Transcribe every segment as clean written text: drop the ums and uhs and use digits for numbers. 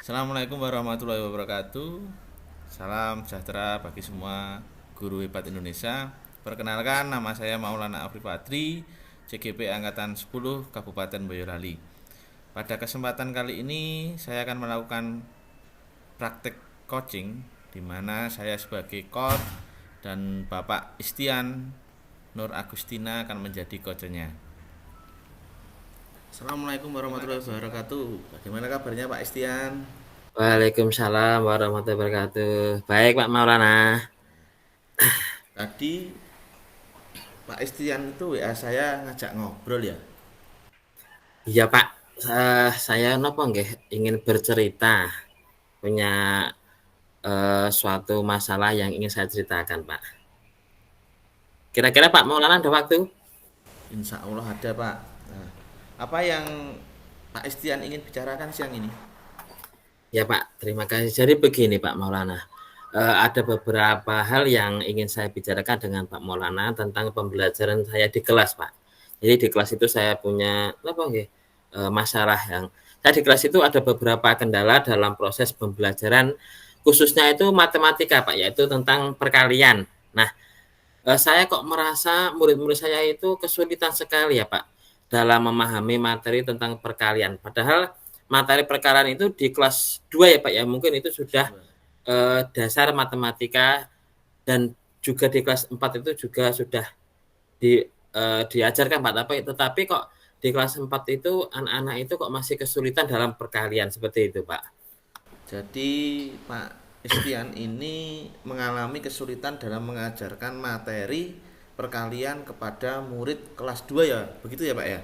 Assalamualaikum warahmatullahi wabarakatuh. Salam sejahtera bagi semua guru hebat Indonesia. Perkenalkan, nama saya Maulana Afri Fadri, CGP Angkatan 10 Kabupaten Boyolali. Pada kesempatan kali ini saya akan melakukan praktek coaching di mana saya sebagai coach dan Bapak Istian Nur Agustina akan menjadi coachnya. Assalamualaikum warahmatullahi wabarakatuh. Bagaimana kabarnya Pak Istian? Waalaikumsalam warahmatullahi wabarakatuh. Baik Pak Maulana. Tadi Pak Istian itu WA saya ngajak ngobrol ya. Iya Pak, saya nopo nggih ingin bercerita, punya suatu masalah yang ingin saya ceritakan Pak. Kira-kira Pak Maulana ada waktu? Insya Allah ada Pak. Nah, apa yang Pak Istian ingin bicarakan siang ini? Ya Pak, terima kasih. Jadi begini Pak Maulana, ada beberapa hal yang ingin saya bicarakan dengan Pak Maulana tentang pembelajaran saya di kelas Pak. Jadi di kelas itu saya punya apa nggih, masalah yang saya di kelas itu ada beberapa kendala dalam proses pembelajaran, khususnya itu matematika Pak, yaitu tentang perkalian. Nah, saya kok merasa murid-murid saya itu kesulitan sekali ya Pak, dalam memahami materi tentang perkalian. Padahal materi perkalian itu di kelas 2 ya Pak ya, mungkin itu Kelas sudah 2. dasar matematika dan juga di kelas 4 itu juga sudah diajarkan Pak, tetapi kok di kelas 4 itu anak-anak itu kok masih kesulitan dalam perkalian seperti itu Pak. Jadi Pak Istian ini mengalami kesulitan dalam mengajarkan materi perkalian kepada murid kelas 2 ya. Begitu ya Pak ya?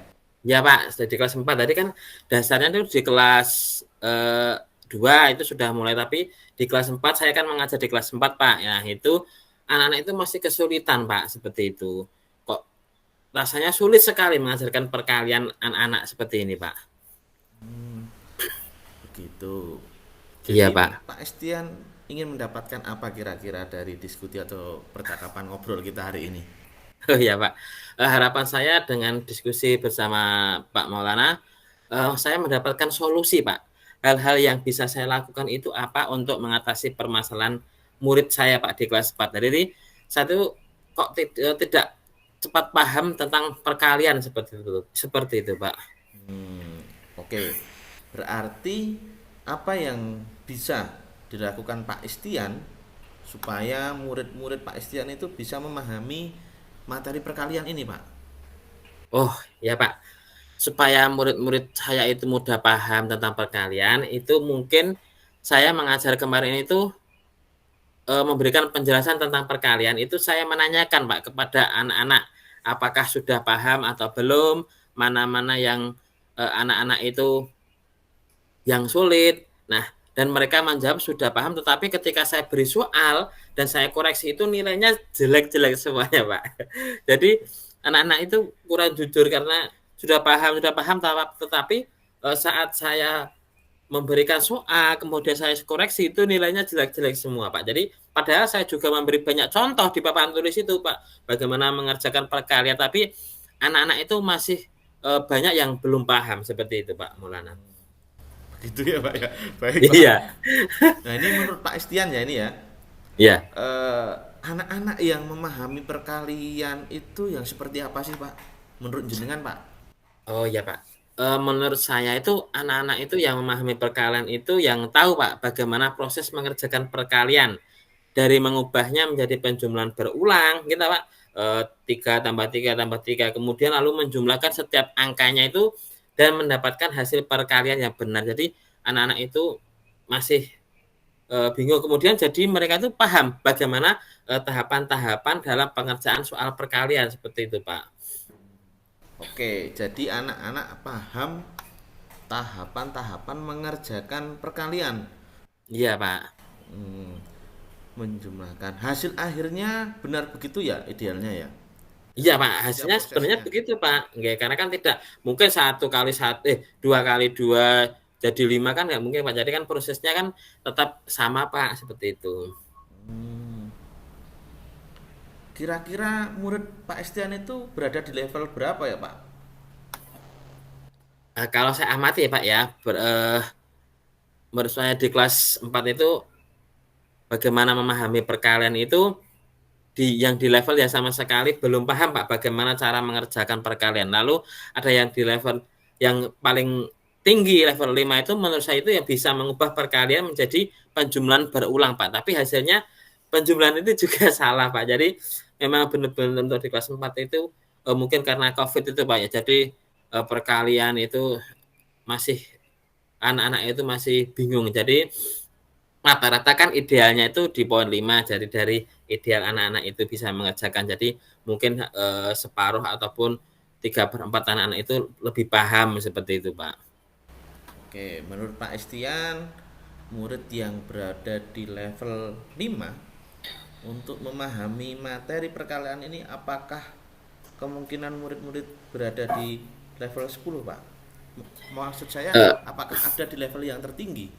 Ya Pak, di kelas 4 tadi kan dasarnya itu di kelas 2 itu sudah mulai, tapi di kelas 4 saya kan mengajar di kelas 4 Pak. Ya itu anak-anak itu masih kesulitan Pak seperti itu. Kok rasanya sulit sekali mengajarkan perkalian anak-anak seperti ini Pak. Begitu. Iya Jadi Pak. Pak Istian ingin mendapatkan apa kira-kira dari diskusi atau percakapan ngobrol kita hari ini? Oh iya Pak. Harapan saya dengan diskusi bersama Pak Maulana, saya mendapatkan solusi Pak. Hal-hal yang bisa saya lakukan itu apa untuk mengatasi permasalahan murid saya Pak di kelas 4. Jadi saya tuh kok tidak cepat paham tentang perkalian seperti itu Pak. Oke, berarti apa yang bisa dilakukan Pak Istian supaya murid-murid Pak Istian itu bisa memahami materi perkalian ini, Pak? Oh ya Pak, supaya murid-murid saya itu mudah paham tentang perkalian, itu mungkin saya mengajar kemarin itu memberikan penjelasan tentang perkalian itu saya menanyakan Pak kepada anak-anak, apakah sudah paham atau belum, mana-mana yang anak-anak itu yang sulit. Nah, dan mereka menjawab sudah paham, tetapi ketika saya beri soal dan saya koreksi itu nilainya jelek-jelek semuanya, Pak. Jadi anak-anak itu kurang jujur karena sudah paham, tetapi saat saya memberikan soal, kemudian saya koreksi itu nilainya jelek-jelek semua, Pak. Jadi padahal saya juga memberi banyak contoh di papan tulis itu, Pak, bagaimana mengerjakan perkalian, tapi anak-anak itu masih banyak yang belum paham seperti itu, Pak Maulana. Begitu ya, Pak ya. Baik, Pak. Iya, Nah, ini menurut Pak Istian ya ini ya. iya. Eh, anak-anak yang memahami perkalian itu yang seperti apa sih, Pak? Menurut jenengan, Pak? Oh iya Pak. Menurut saya itu anak-anak itu yang memahami perkalian itu yang tahu Pak bagaimana proses mengerjakan perkalian dari mengubahnya menjadi penjumlahan berulang gitu Pak. 3 tambah 3 tambah 3 kemudian lalu menjumlahkan setiap angkanya itu dan mendapatkan hasil perkalian yang benar. Jadi anak-anak itu masih bingung kemudian jadi mereka itu paham bagaimana tahapan-tahapan dalam pengerjaan soal perkalian seperti itu Pak. Oke, jadi anak-anak paham tahapan-tahapan mengerjakan perkalian. Iya Pak. Hmm, menjumlahkan hasil akhirnya benar begitu ya idealnya ya. Iya Pak, Setiap hasilnya sebenarnya prosesnya. begitu Pak. Nggak, karena kan tidak mungkin 2 kali 2 jadi 5 kan nggak mungkin Pak. Jadi kan prosesnya kan tetap sama Pak, seperti itu. Hmm, kira-kira murid Pak Estian itu berada di level berapa ya Pak? Kalau saya amati ya Pak ya, menurut saya di kelas 4 itu bagaimana memahami perkalian itu yang di level yang sama sekali belum paham Pak bagaimana cara mengerjakan perkalian. Lalu ada yang di level yang paling tinggi level 5 itu menurut saya itu yang bisa mengubah perkalian menjadi penjumlahan berulang Pak. Tapi hasilnya penjumlahan itu juga salah Pak. Jadi memang benar-benar untuk di kelas 4 itu mungkin karena COVID itu Pak ya. Jadi perkalian itu masih anak-anak itu masih bingung. Jadi rata-rata kan idealnya itu di poin 5, jadi dari ideal anak-anak itu bisa mengerjakan. Jadi mungkin separuh ataupun 3/4 anak-anak itu lebih paham seperti itu, Pak. Oke, menurut Pak Estian, murid yang berada di level 5 untuk memahami materi perkalian ini apakah kemungkinan murid-murid berada di level 10, Pak? Maksud saya, Eh, apakah ada di level yang tertinggi?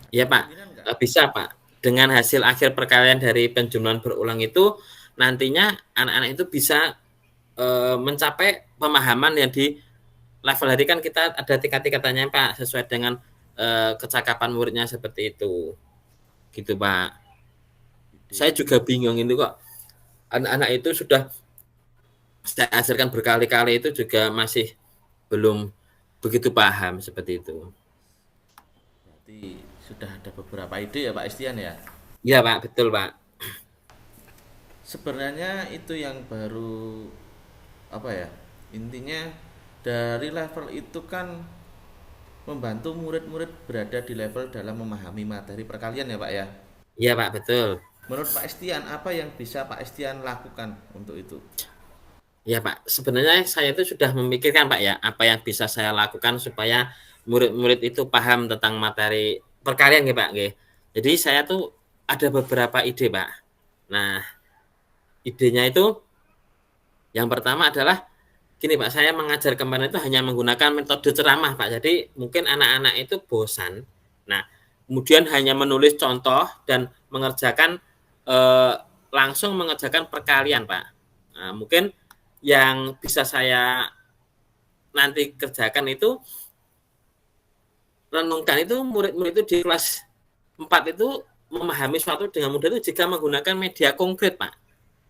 Ada ya, Pak. kemungkinan nggak? Bisa, Pak. Dengan hasil akhir perkalian dari penjumlahan berulang itu nantinya anak-anak itu bisa mencapai pemahaman yang di level hari kan kita ada tingkat-tingkatannya Pak sesuai dengan kecakapan muridnya seperti itu. Gitu, Pak. Saya Ide. juga bingung itu kok. Anak-anak itu sudah saya ajarkan berkali-kali itu juga masih belum begitu paham seperti itu. Berarti sudah ada beberapa ide ya Pak Estian ya. Iya, Pak, betul, Pak. Sebenarnya itu yang baru apa ya? Intinya dari level itu kan membantu murid-murid berada di level dalam memahami materi perkalian ya Pak ya. Iya, Pak, betul. Menurut Pak Estian, apa yang bisa Pak Estian lakukan untuk itu? Ya Pak, sebenarnya saya itu sudah memikirkan Pak ya, apa yang bisa saya lakukan supaya murid-murid itu paham tentang materi perkalian ya Pak. Nggih. Jadi saya tuh ada beberapa ide Pak. Nah, idenya itu yang pertama adalah gini Pak, saya mengajar kemarin itu hanya menggunakan metode ceramah Pak. Jadi mungkin anak-anak itu bosan. Nah, kemudian hanya menulis contoh dan mengerjakan eh, langsung mengerjakan perkalian Pak. Nah, mungkin yang bisa saya nanti kerjakan itu renungkan itu murid-murid itu di kelas 4 itu memahami suatu dengan mudah itu jika menggunakan media konkret, Pak.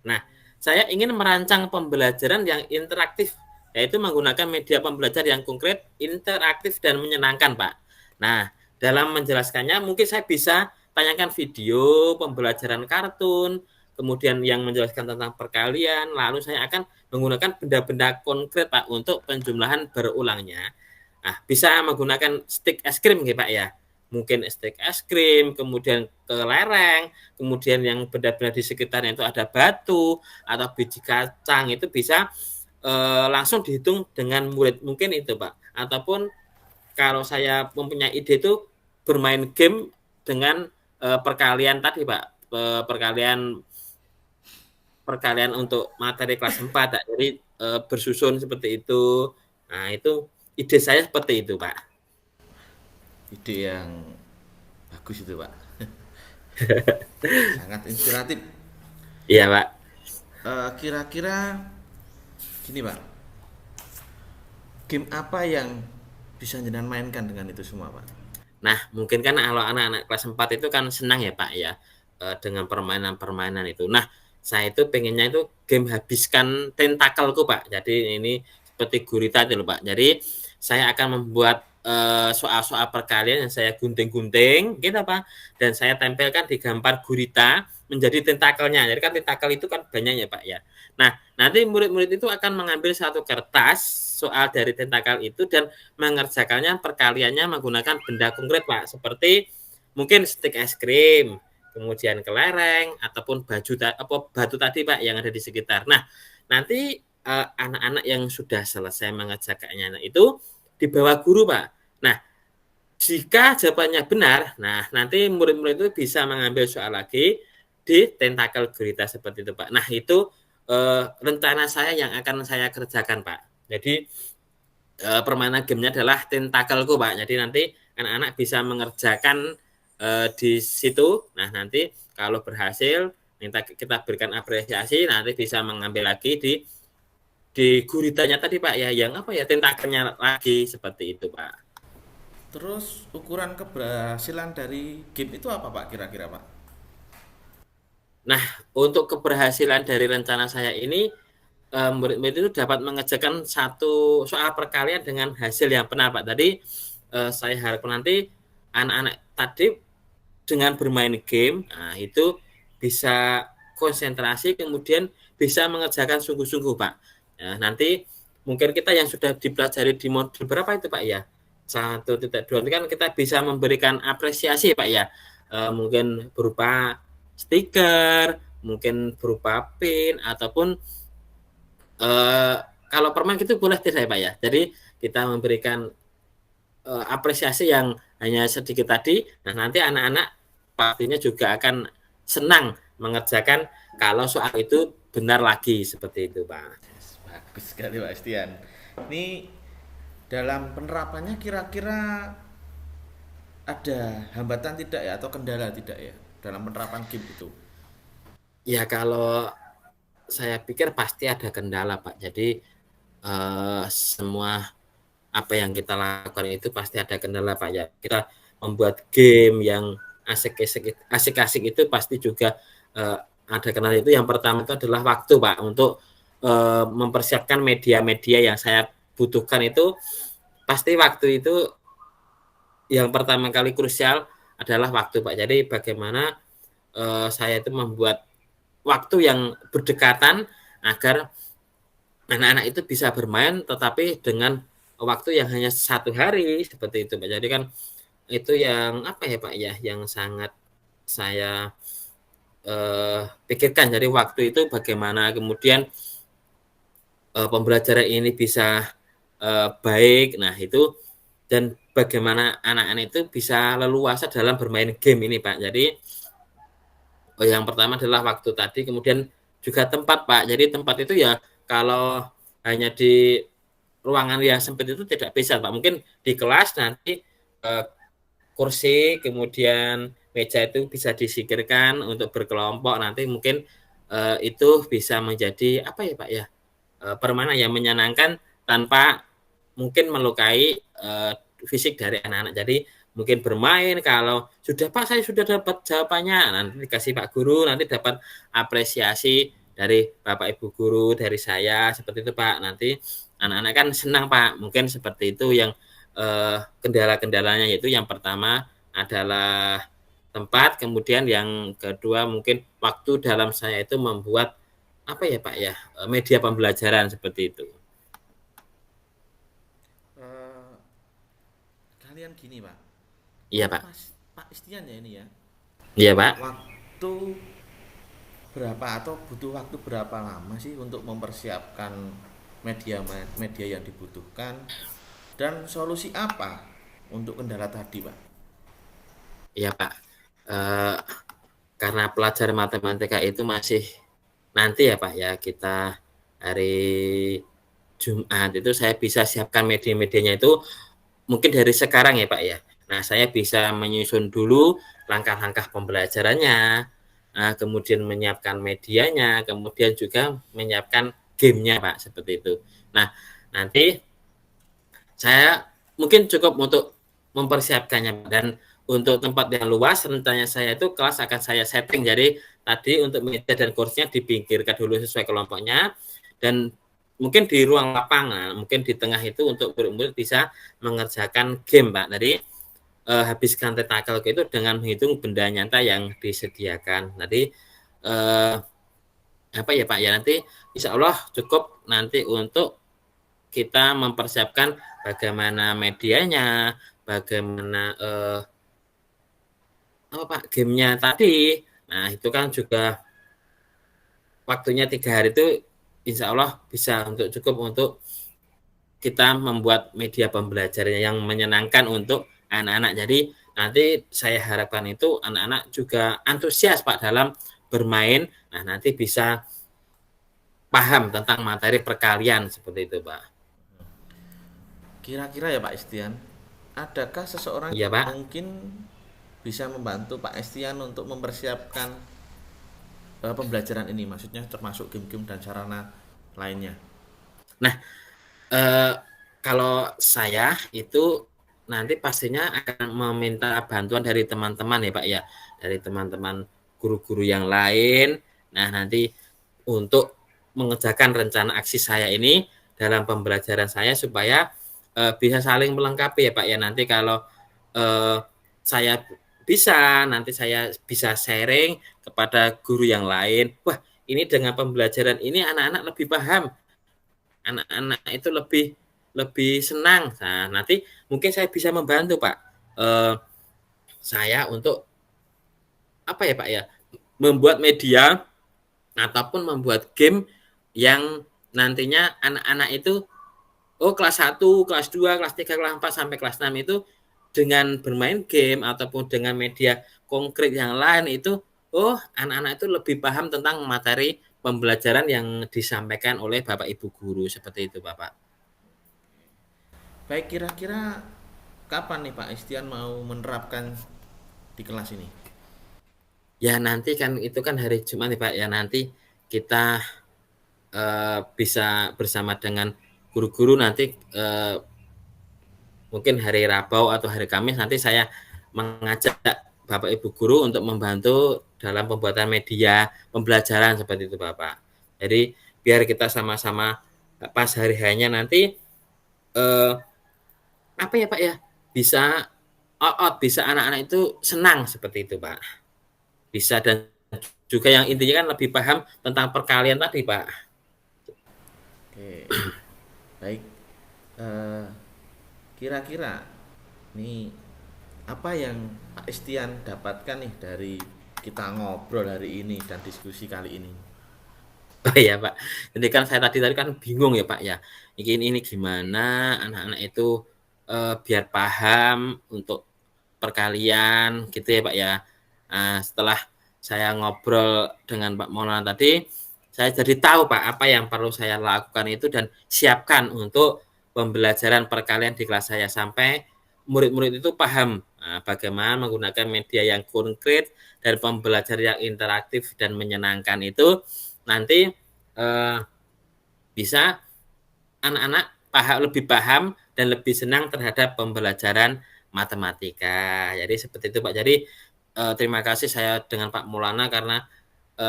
Nah, saya ingin merancang pembelajaran yang interaktif, yaitu menggunakan media pembelajaran yang konkret, interaktif, dan menyenangkan, Pak. Nah, dalam menjelaskannya mungkin saya bisa tanyakan video, pembelajaran kartun, kemudian yang menjelaskan tentang perkalian, lalu saya akan menggunakan benda-benda konkret, Pak, untuk penjumlahan berulangnya. Nah, bisa menggunakan stick es krim, gitu, Pak, ya. Mungkin stick es krim, kemudian kelereng, kemudian yang benda-benda di sekitarnya itu ada batu atau biji kacang itu bisa langsung dihitung dengan murid mungkin itu Pak. Ataupun kalau saya mempunyai ide itu bermain game dengan perkalian tadi Pak, perkalian perkalian untuk materi kelas 4 Pak. Jadi bersusun seperti itu. Nah, itu ide saya seperti itu Pak. Ide yang bagus itu Pak. Sangat inspiratif. Iya Pak. Kira-kira gini Pak, game apa yang bisa jenengan mainkan dengan itu semua Pak? Nah, mungkin kan kalau anak-anak kelas 4 itu kan senang ya Pak ya, dengan permainan-permainan itu. Nah, saya itu pengennya itu game habiskan tentakelku Pak. Jadi ini seperti gurita itu loh Pak. Jadi saya akan membuat soal-soal perkalian yang saya gunting-gunting gitu Pak. Dan saya tempelkan di gambar gurita menjadi tentakelnya. Jadi kan tentakel itu kan banyak ya Pak ya. Nah, nanti murid-murid itu akan mengambil satu kertas soal dari tentakel itu dan mengerjakannya perkaliannya menggunakan benda konkret Pak seperti mungkin stik es krim kemudian kelereng ataupun batu tadi Pak yang ada di sekitar. Nah nanti anak-anak yang sudah selesai mengerjakannya itu dibawa guru Pak. Nah jika jawabannya benar, nah nanti murid-murid itu bisa mengambil soal lagi di tentakel gurita seperti itu Pak. Nah itu rencana saya yang akan saya kerjakan Pak. Jadi permainan gamenya adalah tentakelku Pak. Jadi nanti anak-anak bisa mengerjakan di situ. Nah nanti kalau berhasil minta kita berikan apresiasi, nanti bisa mengambil lagi di guritanya tadi Pak ya, yang apa ya tentakelnya lagi seperti itu Pak. Terus ukuran keberhasilan dari game itu apa Pak kira-kira Pak? Nah, untuk keberhasilan dari rencana saya ini, murid-murid itu dapat mengerjakan satu soal perkalian dengan hasil yang benar, Pak. Tadi saya harapkan nanti anak-anak tadi dengan bermain game, nah itu bisa konsentrasi, kemudian bisa mengerjakan sungguh-sungguh, Pak. Nah, nanti mungkin kita yang sudah dipelajari di modul berapa itu, Pak ya? 1.2 itu kan kita bisa memberikan apresiasi, Pak ya. Mungkin berupa stiker, mungkin berupa pin, ataupun eh, kalau permen itu boleh tidak ya Pak ya. Jadi kita memberikan apresiasi yang hanya sedikit tadi. Nah, nanti anak-anak pastinya juga akan senang mengerjakan kalau soal itu benar lagi seperti itu, Pak. Bagus sekali Pak Estian. Ini dalam penerapannya kira-kira ada hambatan tidak ya atau kendala tidak ya dalam penerapan game itu? Ya kalau saya pikir pasti ada kendala, Pak. Jadi semua apa yang kita lakukan itu pasti ada kendala, Pak ya. Kita membuat game yang asik-asik itu pasti juga ada kendala. Itu yang pertama itu adalah waktu, Pak, untuk mempersiapkan media-media yang saya butuhkan itu pasti waktu itu yang pertama kali krusial adalah waktu, Pak. Jadi bagaimana saya itu membuat waktu yang berdekatan agar anak-anak itu bisa bermain tetapi dengan waktu yang hanya 1 hari seperti itu, Pak. Jadi kan itu yang apa ya, Pak ya, yang sangat saya pikirkan. Jadi waktu itu bagaimana kemudian pembelajaran ini bisa baik. Nah, itu dan bagaimana anak-anak itu bisa leluasa dalam bermain game ini, Pak. Jadi yang pertama adalah waktu tadi, kemudian juga tempat, Pak. Jadi tempat itu ya kalau hanya di ruangan yang sempit itu tidak bisa, Pak. Mungkin di kelas nanti kursi, kemudian meja itu bisa disingkirkan untuk berkelompok. Nanti mungkin itu bisa menjadi apa ya, Pak ya? Permainan yang menyenangkan tanpa mungkin melukai fisik dari anak-anak. Jadi mungkin bermain kalau sudah Pak saya sudah dapat jawabannya, nanti dikasih Pak Guru, nanti dapat apresiasi dari Bapak Ibu Guru, dari saya seperti itu Pak. Nanti anak-anak kan senang Pak. Mungkin seperti itu yang kendala-kendalanya, yaitu yang pertama adalah tempat, kemudian yang kedua mungkin waktu dalam saya itu membuat apa ya Pak ya, media pembelajaran seperti itu. Eh, Kalian gini Pak, Iya Pak. Pak Istian ya ini ya, Iya Pak. waktu berapa atau butuh waktu berapa lama sih untuk mempersiapkan media media yang dibutuhkan dan solusi apa untuk kendala tadi Pak? Iya Pak. Eh, karena pelajaran matematika itu masih nanti ya Pak ya, kita hari Jumat itu saya bisa siapkan media-medianya itu mungkin dari sekarang ya Pak ya. Nah, saya bisa menyusun dulu langkah-langkah pembelajarannya, kemudian menyiapkan medianya, kemudian juga menyiapkan gamenya Pak, seperti itu. Nah, nanti saya mungkin cukup untuk mempersiapkannya, dan untuk tempat yang luas rencananya saya itu kelas akan saya setting. Jadi tadi untuk meja dan kursinya dipinggirkan dulu sesuai kelompoknya, dan mungkin di ruang lapangan, mungkin di tengah itu untuk murid-murid bisa mengerjakan game, Pak. Jadi habiskan tentakel itu dengan menghitung benda nyata yang disediakan. Nanti eh, apa ya Pak ya, nanti insya Allah cukup nanti untuk kita mempersiapkan bagaimana medianya, bagaimana apa Pak gamenya tadi. Nah itu kan juga waktunya 3 hari itu insya Allah bisa untuk cukup untuk kita membuat media pembelajaran yang menyenangkan untuk anak-anak. Jadi nanti saya harapkan itu anak-anak juga antusias Pak dalam bermain. Nah nanti bisa paham tentang materi perkalian seperti itu Pak. Kira-kira ya Pak Estian, adakah seseorang Iya yang Pak. mungkin bisa membantu Pak Estian untuk mempersiapkan pembelajaran ini, maksudnya termasuk game-game dan sarana lainnya? Nah, eh, kalau saya itu nanti pastinya akan meminta bantuan dari teman-teman ya Pak ya, dari teman-teman guru-guru yang lain. Nah, nanti untuk mengerjakan rencana aksi saya ini dalam pembelajaran saya supaya bisa saling melengkapi ya Pak ya. Nanti kalau eh, saya bisa, nanti saya bisa sharing kepada guru yang lain. Wah, ini dengan pembelajaran ini anak-anak lebih paham, anak-anak itu lebih lebih senang. Nah, nanti mungkin saya bisa membantu Pak. Eh, saya untuk apa ya Pak ya, membuat media ataupun membuat game yang nantinya anak-anak itu kelas 1, kelas 2, kelas 3, kelas 4 sampai kelas 6 itu dengan bermain game ataupun dengan media konkret yang lain itu anak-anak itu lebih paham tentang materi pembelajaran yang disampaikan oleh Bapak Ibu guru seperti itu Bapak. Baik, kira-kira kapan nih Pak Istian mau menerapkan di kelas ini? Ya nanti kan itu kan hari Jumat nih Pak ya, nanti kita bisa bersama dengan guru-guru nanti mungkin hari Rabu atau hari Kamis nanti saya mengajak Bapak Ibu guru untuk membantu dalam pembuatan media pembelajaran seperti itu Bapak. Jadi biar kita sama-sama pas hari hanya nanti eh, apa ya Pak ya, bisa bisa anak-anak itu senang seperti itu Pak. Bisa, dan juga yang intinya kan lebih paham tentang perkalian tadi Pak. Oke, baik. Eh, Kira-kira nih apa yang Pak Istian dapatkan nih dari kita ngobrol hari ini dan diskusi kali ini? Oh iya Pak, jadi kan saya tadi tadi kan bingung ya Pak ya, ini gimana anak-anak itu biar paham untuk perkalian gitu ya Pak ya. Nah, setelah saya ngobrol dengan Pak Maulana tadi, saya jadi tahu Pak apa yang perlu saya lakukan itu dan siapkan untuk pembelajaran perkalian di kelas saya sampai murid-murid itu paham bagaimana menggunakan media yang konkret dan pembelajaran yang interaktif dan menyenangkan itu nanti eh, bisa anak-anak lebih paham dan lebih senang terhadap pembelajaran matematika. Jadi seperti itu Pak. Jadi terima kasih saya dengan Pak Maulana karena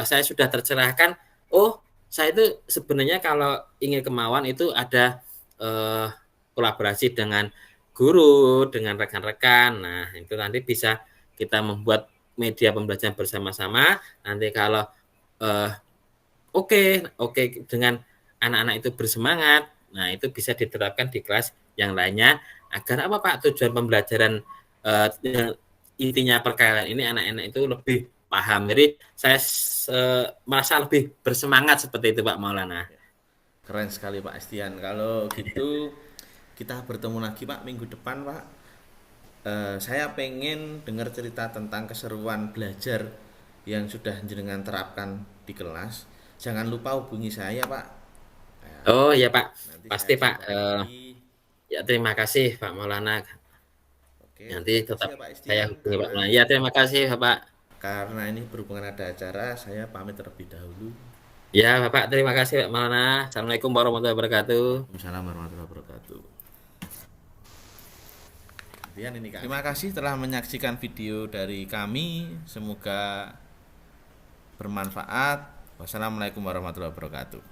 saya sudah tercerahkan. Oh, saya itu sebenarnya kalau ingin kemauan itu ada eh, kolaborasi dengan guru, dengan rekan-rekan. Nah, itu nanti bisa kita membuat media pembelajaran bersama-sama. Nanti kalau eh, oke dengan anak-anak itu bersemangat, nah itu bisa diterapkan di kelas yang lainnya agar apa Pak tujuan pembelajaran yang intinya perkalian ini anak-anak itu lebih paham. Jadi saya merasa lebih bersemangat seperti itu Pak Maulana. Keren sekali Pak Istian. Kalau gitu kita bertemu lagi Pak minggu depan Pak. Saya pengen dengar cerita tentang keseruan belajar yang sudah jenengan terapkan di kelas. Jangan lupa hubungi saya Pak. Ya, Oh ya Pak, nanti pasti saya Pak. jumpai lagi. Ya terima kasih Pak Maulana. Oke, Nanti terima kasih tetap ya Pak saya Istian. hubungi Pak Maulana. Ya terima kasih Bapak. Karena ini berhubungan ada acara, saya pamit terlebih dahulu. Ya Bapak, terima kasih Pak Maulana. Assalamualaikum warahmatullahi wabarakatuh. Waalaikumsalam warahmatullahi wabarakatuh. Terima kasih telah menyaksikan video dari kami. Semoga bermanfaat. Wassalamualaikum warahmatullahi wabarakatuh.